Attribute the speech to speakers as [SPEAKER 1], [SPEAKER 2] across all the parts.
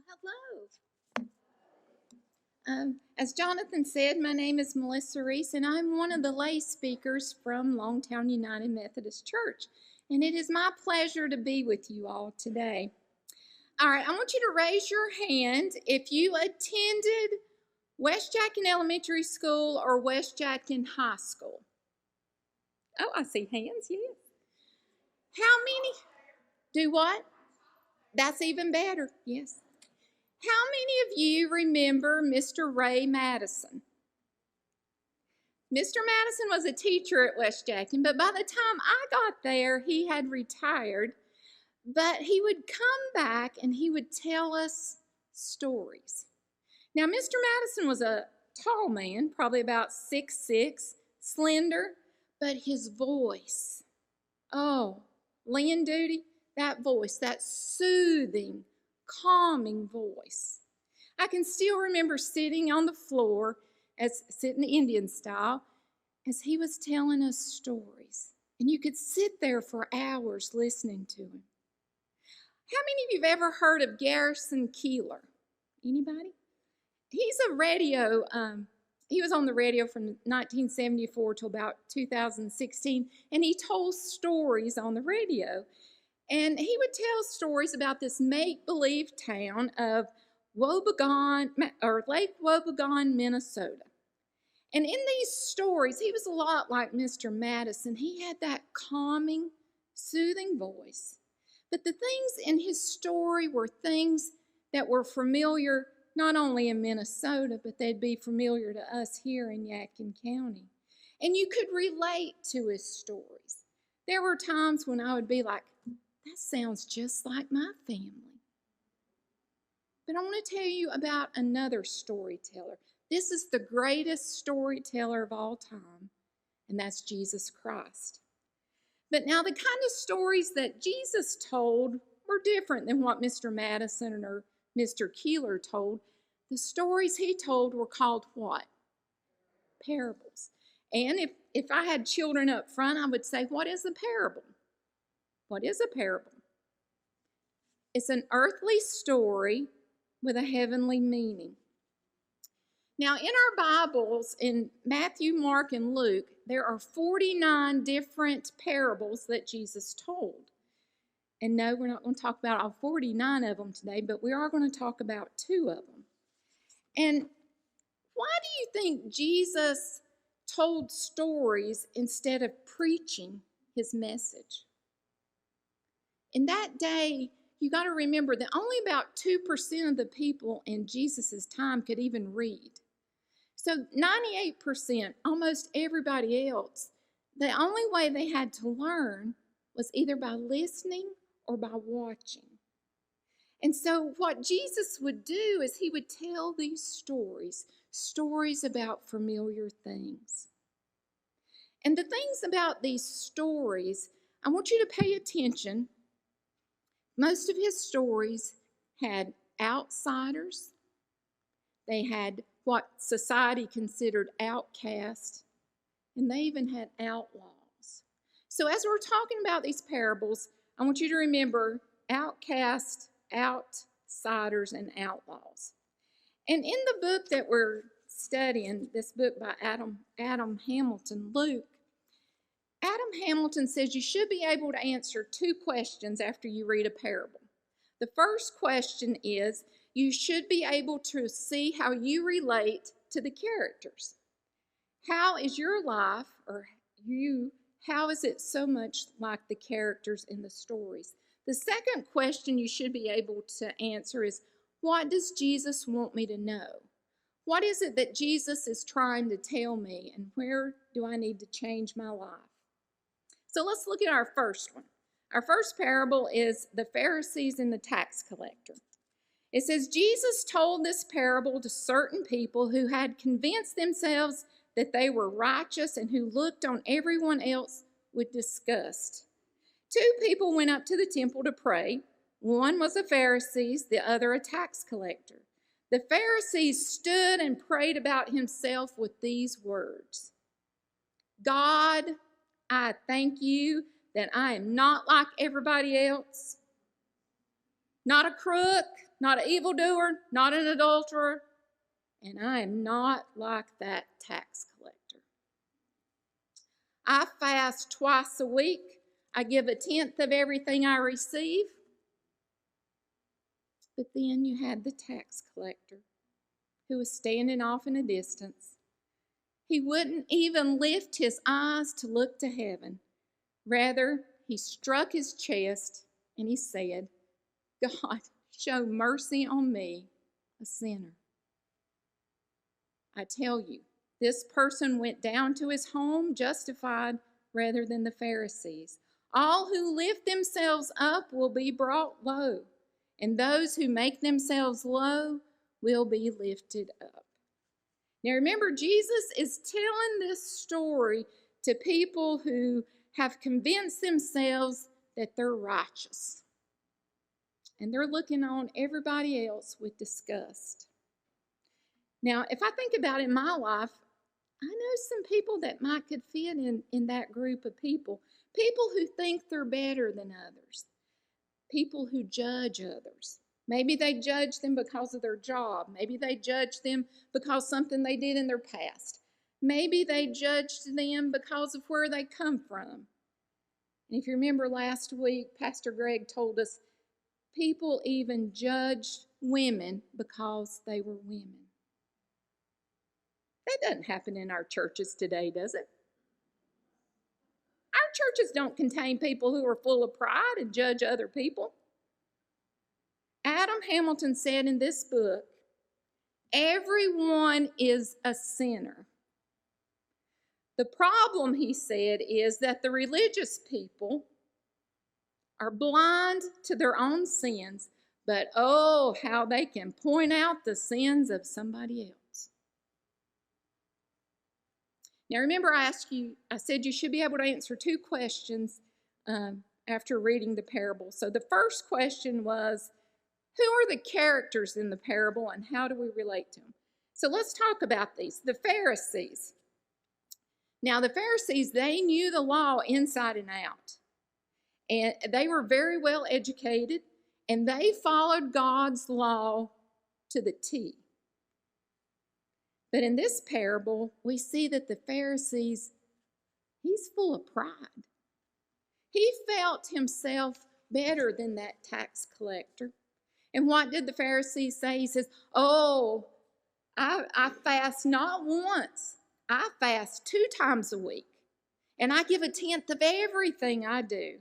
[SPEAKER 1] Hello. As Jonathan said, my name is Melissa Reece, and I'm one of the lay speakers from Longtown United Methodist Church. And it is my pleasure to be with you all today. All right, I want you to raise your hand if you attended West Jackson Elementary School or West Jackson High School. Oh, I see hands, yes. How many? Do what? That's even better, yes. How many of you remember Mr. Ray Madison? Mr. Madison was a teacher at West Jackson, but by the time I got there, he had retired. But he would come back and he would tell us stories. Now, Mr. Madison was a tall man, probably about 6'6", slender, but his voice, land duty, that voice, that soothing, calming voice. I can still remember sitting on the floor, sitting Indian style, as he was telling us stories. And you could sit there for hours listening to him. How many of you have ever heard of Garrison Keillor? Anybody? He's a radio, he was on the radio from 1974 to about 2016, and he told stories on the radio. And he would tell stories about this make-believe town of Wobegon, or Lake Wobegon, Minnesota. And in these stories, he was a lot like Mr. Madison. He had that calming, soothing voice. But the things in his story were things that were familiar not only in Minnesota, but they'd be familiar to us here in Yadkin County. And you could relate to his stories. There were times when I would be like, that sounds just like my family. But I want to tell you about another storyteller. This is the greatest storyteller of all time, and that's Jesus Christ. But now the kind of stories that Jesus told were different than what Mr. Madison or Mr. Keillor told. The stories he told were called what? Parables. And if I had children up front, I would say, what is a parable? What is a parable? It's an earthly story with a heavenly meaning. Now, in our Bibles, in Matthew, Mark, and Luke, there are 49 different parables that Jesus told. And no, we're not going to talk about all 49 of them today, but we are going to talk about 2 of them. And why do you think Jesus told stories instead of preaching his message? In that day, you got to remember that only about 2% of the people in Jesus' time could even read. So 98%, almost everybody else, the only way they had to learn was either by listening or by watching. And so what Jesus would do is he would tell these stories about familiar things. And the things about these stories, I want you to pay attention. Most of his stories had outsiders. They had what society considered outcasts, and they even had outlaws. So as we're talking about these parables, I want you to remember outcasts, outsiders, and outlaws. And in the book that we're studying, this book by Adam Hamilton, Luke, Adam Hamilton says you should be able to answer 2 questions after you read a parable. The first question is, you should be able to see how you relate to the characters. How is your life, or how is it so much like the characters in the stories? The second question you should be able to answer is, what does Jesus want me to know? What is it that Jesus is trying to tell me, and where do I need to change my life? So let's look at our first one. Our first parable is the Pharisees and the tax collector. It says, Jesus told this parable to certain people who had convinced themselves that they were righteous and who looked on everyone else with disgust. 2 people went up to the temple to pray. One was a Pharisee, the other a tax collector. The Pharisee stood and prayed about himself with these words: God, I thank you that I am not like everybody else. not a crook, not an evildoer, not an adulterer, and I am not like that tax collector. I fast twice a week. I give 1/10 of everything I receive. But then you had the tax collector who was standing off in a distance. He wouldn't even lift his eyes to look to heaven. Rather, he struck his chest and he said, God, show mercy on me, a sinner. I tell you, this person went down to his home justified rather than the Pharisees. All who lift themselves up will be brought low, and those who make themselves low will be lifted up. Now remember, Jesus is telling this story to people who have convinced themselves that they're righteous. And they're looking on everybody else with disgust. Now, if I think about it in my life, I know some people that might could fit in that group of people. People who think they're better than others. People who judge others. Maybe they judge them because of their job. Maybe they judge them because something they did in their past. Maybe they judged them because of where they come from. And if you remember last week, Pastor Greg told us people even judged women because they were women. That doesn't happen in our churches today, does it? Our churches don't contain people who are full of pride and judge other people. Adam Hamilton said in this book, everyone is a sinner. The problem, he said, is that the religious people are blind to their own sins, but oh, how they can point out the sins of somebody else. Now remember, I said you should be able to answer 2 questions after reading the parable. So the first question was, who are the characters in the parable and how do we relate to them? So let's talk about these. The Pharisees. Now the Pharisees, they knew the law inside and out. And they were very well educated and they followed God's law to the T. But in this parable, we see that the Pharisees, he's full of pride. He felt himself better than that tax collector. And what did the Pharisees say? He says, oh, I fast not once. I fast 2 times a week. And I give 1/10 of everything I do.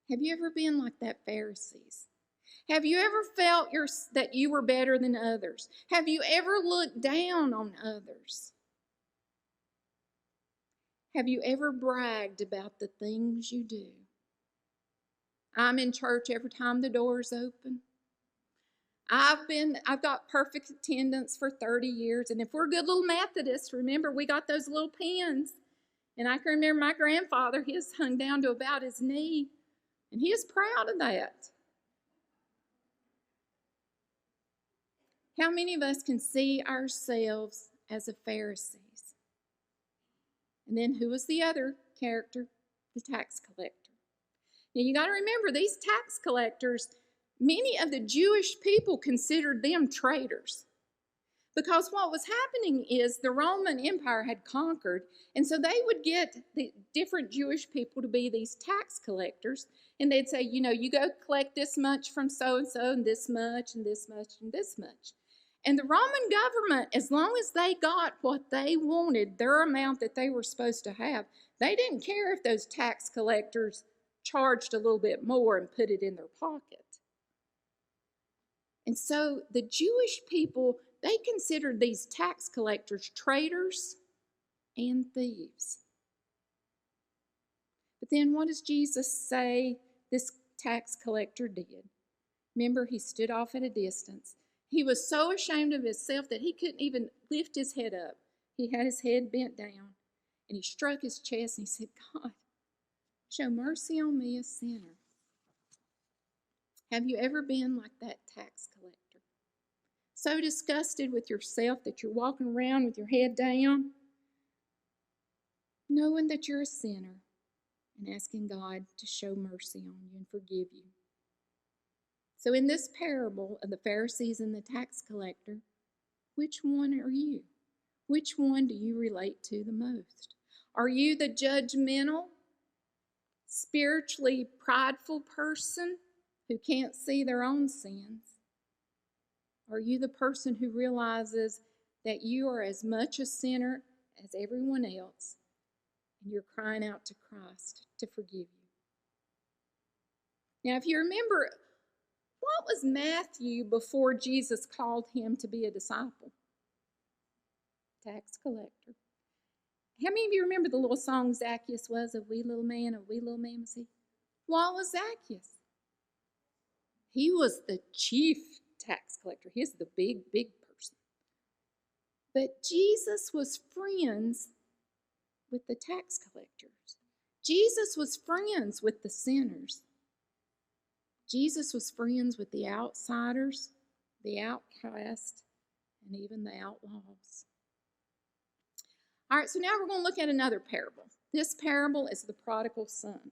[SPEAKER 1] Have you ever been like that Pharisees? Have you ever felt that you were better than others? Have you ever looked down on others? Have you ever bragged about the things you do? I'm in church every time the doors open. I've got perfect attendance for 30 years, and if we're good little Methodists, remember we got those little pins. And I can remember my grandfather, his hung down to about his knee, and he is proud of that. How many of us can see ourselves as a Pharisees? And then who was the other character? The tax collector. Now you got to remember, these tax collectors, many of the Jewish people considered them traitors. Because what was happening is the Roman Empire had conquered, and so they would get the different Jewish people to be these tax collectors, and they'd say, you go collect this much from so-and-so, and this much, and this much, and this much. And the Roman government, as long as they got what they wanted, their amount that they were supposed to have, they didn't care if those tax collectors charged a little bit more and put it in their pocket. And so the Jewish people, they considered these tax collectors traitors and thieves. But then what does Jesus say this tax collector did? Remember, he stood off at a distance. He was so ashamed of himself that he couldn't even lift his head up. He had his head bent down, and he struck his chest and he said, God, show mercy on me, a sinner. Have you ever been like that tax collector? So disgusted with yourself that you're walking around with your head down, knowing that you're a sinner, and asking God to show mercy on you and forgive you. So in this parable of the Pharisees and the tax collector, which one are you? Which one do you relate to the most? Are you the judgmental, spiritually prideful person who can't see their own sins? Are you the person who realizes that you are as much a sinner as everyone else, and you're crying out to Christ to forgive you? Now, if you remember, what was Matthew before Jesus called him to be a disciple? Tax collector. How many of you remember the little song Zacchaeus was, a wee little man was he? What was Zacchaeus? He was the chief tax collector. He's the big person. But Jesus was friends with the tax collectors. Jesus was friends with the sinners. Jesus was friends with the outsiders, the outcasts, and even the outlaws. All right, so now we're going to look at another parable. This parable is the prodigal son.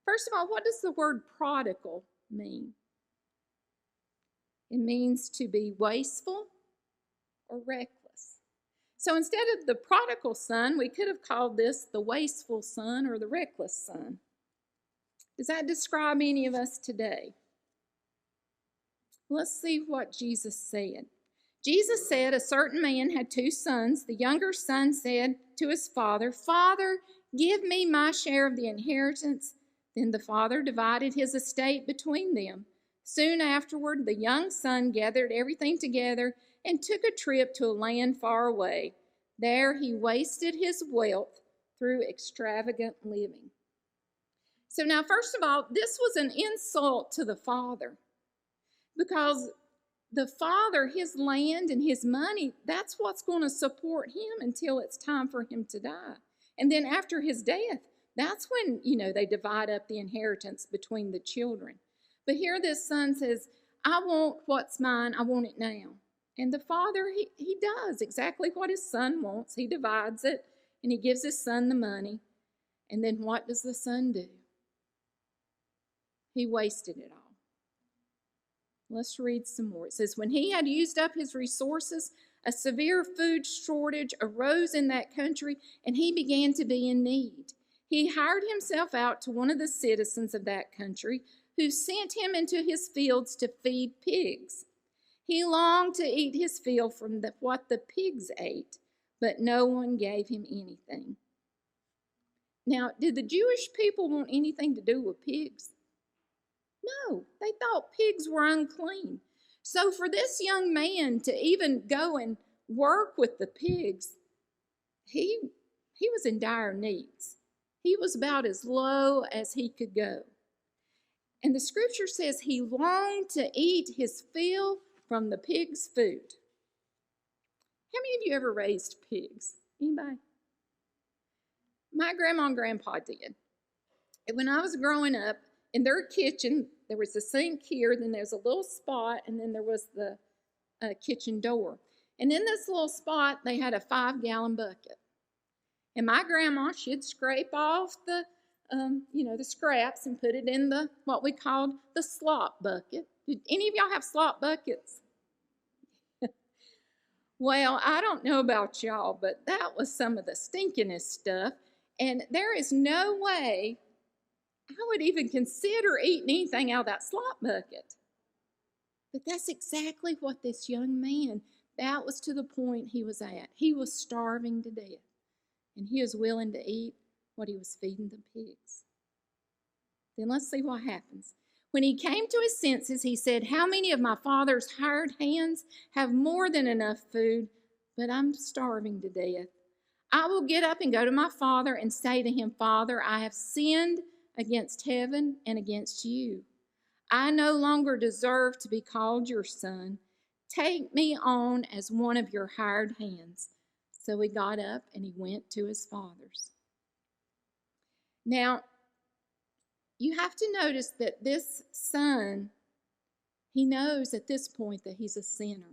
[SPEAKER 1] First of all, what does the word prodigal mean? It means to be wasteful or reckless. So instead of the prodigal son, we could have called this the wasteful son or the reckless son. Does that describe any of us today? Let's see what Jesus said. Jesus said a certain man had 2 sons. The younger son said to his father, "Father, give me my share of the inheritance." Then the father divided his estate between them. Soon afterward, the young son gathered everything together and took a trip to a land far away. There he wasted his wealth through extravagant living. So now, first of all, this was an insult to the father, because the father, his land and his money, that's what's going to support him until it's time for him to die. And then after his death, that's when, they divide up the inheritance between the children. But here this son says, I want what's mine, I want it now. And the father, he does exactly what his son wants. He divides it, and he gives his son the money. And then what does the son do? He wasted it all. Let's read some more. It says, when he had used up his resources, a severe food shortage arose in that country, and he began to be in need. He hired himself out to one of the citizens of that country, who sent him into his fields to feed pigs. He longed to eat his fill from what the pigs ate, but no one gave him anything. Now, did the Jewish people want anything to do with pigs? No, they thought pigs were unclean. So for this young man to even go and work with the pigs, he was in dire needs. He was about as low as he could go. And the scripture says he longed to eat his fill from the pig's food. How many of you ever raised pigs? Anybody? My grandma and grandpa did. And when I was growing up, in their kitchen, there was a sink here, then there's a little spot, and then there was the kitchen door. And in this little spot, they had a 5-gallon bucket. And my grandma, she'd scrape off the scraps and put it in what we called the slop bucket. Did any of y'all have slop buckets? Well, I don't know about y'all, but that was some of the stinkingest stuff. And there is no way I would even consider eating anything out of that slop bucket. But that's exactly what this young man, that was to the point he was at. He was starving to death, and he was willing to eat what he was feeding the pigs. Then let's see what happens. When he came to his senses, he said, how many of my father's hired hands have more than enough food, but I'm starving to death? I will get up and go to my father and say to him, Father, I have sinned against heaven and against you. I no longer deserve to be called your son. Take me on as one of your hired hands. So he got up and he went to his father's. Now, you have to notice that this son, he knows at this point that he's a sinner.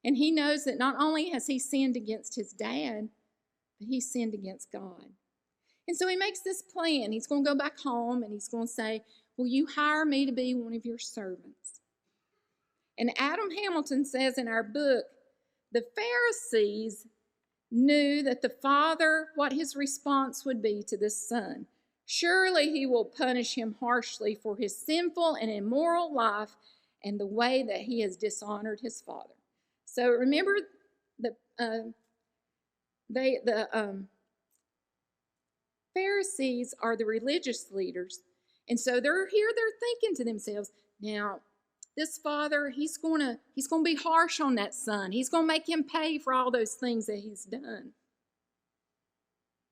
[SPEAKER 1] And he knows that not only has he sinned against his dad, but he sinned against God. And so he makes this plan. He's going to go back home and he's going to say, will you hire me to be one of your servants? And Adam Hamilton says in our book, the Pharisees knew that the Father, what his response would be to this son. Surely he will punish him harshly for his sinful and immoral life and the way that he has dishonored his Father. So remember, the Pharisees are the religious leaders, and so they're thinking to themselves, now this father, he's going to be harsh on that son. He's going to make him pay for all those things that he's done.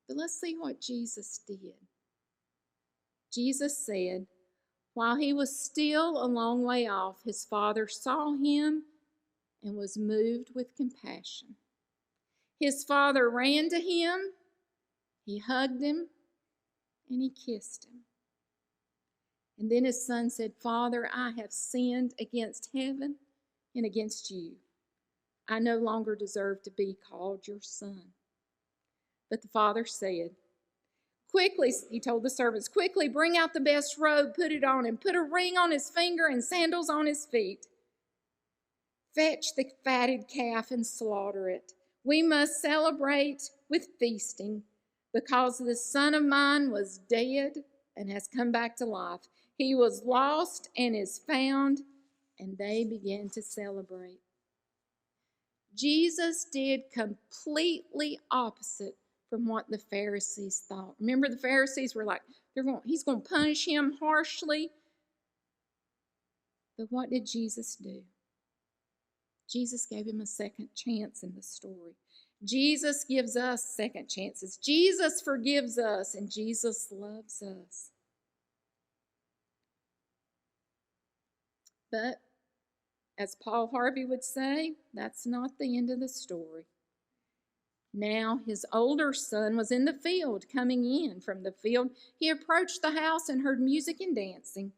[SPEAKER 1] But let's see what Jesus did. Jesus said, while he was still a long way off, his father saw him and was moved with compassion. His father ran to him, he hugged him, and he kissed him. And then his son said, Father, I have sinned against heaven and against you. I no longer deserve to be called your son. But the father said, quickly, he told the servants, quickly bring out the best robe, put it on him, put a ring on his finger and sandals on his feet. Fetch the fatted calf and slaughter it. We must celebrate with feasting, because this son of mine was dead and has come back to life. He was lost and is found, and they began to celebrate. Jesus did completely opposite from what the Pharisees thought. Remember, the Pharisees were like, he's going to punish him harshly. But what did Jesus do? Jesus gave him a second chance in the story. Jesus gives us second chances. Jesus forgives us, and Jesus loves us. But, as Paul Harvey would say, that's not the end of the story. Now his older son was in the field, coming in from the field. He approached the house and heard music and dancing.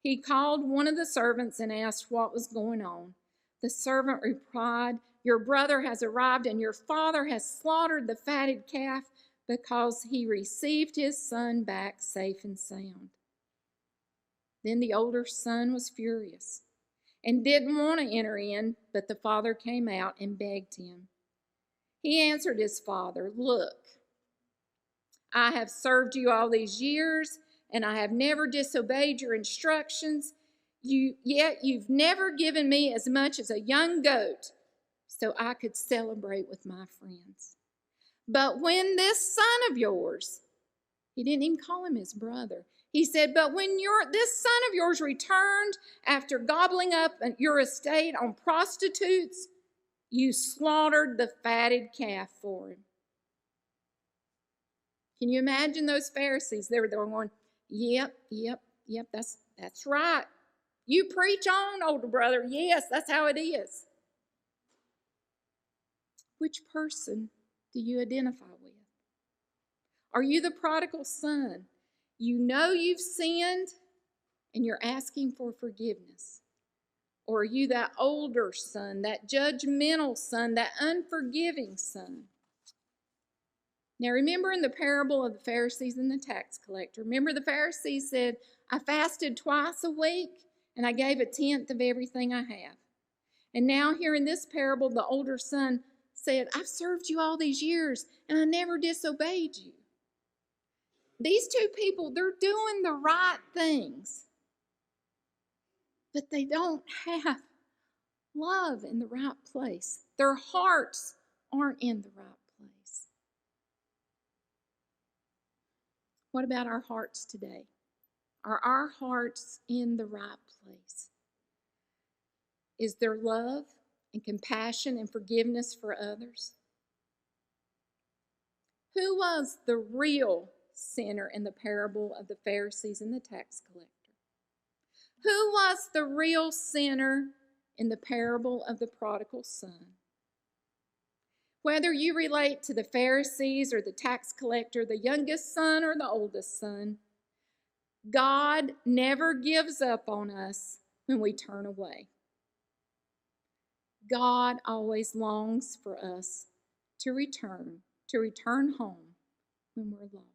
[SPEAKER 1] He called one of the servants and asked what was going on. The servant replied, your brother has arrived and your father has slaughtered the fatted calf because he received his son back safe and sound. Then the older son was furious and didn't want to enter in, but the father came out and begged him. He answered his father, look, I have served you all these years, and I have never disobeyed your instructions. Yet you've never given me as much as a young goat so I could celebrate with my friends. But when this son of yours, he didn't even call him his brother. He said, but when this son of yours returned after gobbling up your estate on prostitutes, you slaughtered the fatted calf for him. Can you imagine those Pharisees? They were going, yep, that's right. You preach on, older brother. Yes, that's how it is. Which person do you identify with? Are you the prodigal son? You know you've sinned and you're asking for forgiveness. Or are you that older son, that judgmental son, that unforgiving son? Now remember in the parable of the Pharisees and the tax collector, remember the Pharisees said, I fasted twice a week and I gave a tenth of everything I have. And now here in this parable, the older son said, I've served you all these years and I never disobeyed you. These two people, they're doing the right things, but they don't have love in the right place. Their hearts aren't in the right place. What about our hearts today? Are our hearts in the right place? Is there love and compassion and forgiveness for others? Who was the real sinner in the parable of the Pharisees and the tax collector? Who was the real sinner in the parable of the prodigal son? Whether you relate to the Pharisees or the tax collector, the youngest son or the oldest son, God never gives up on us when we turn away. God always longs for us to return home when we're lost.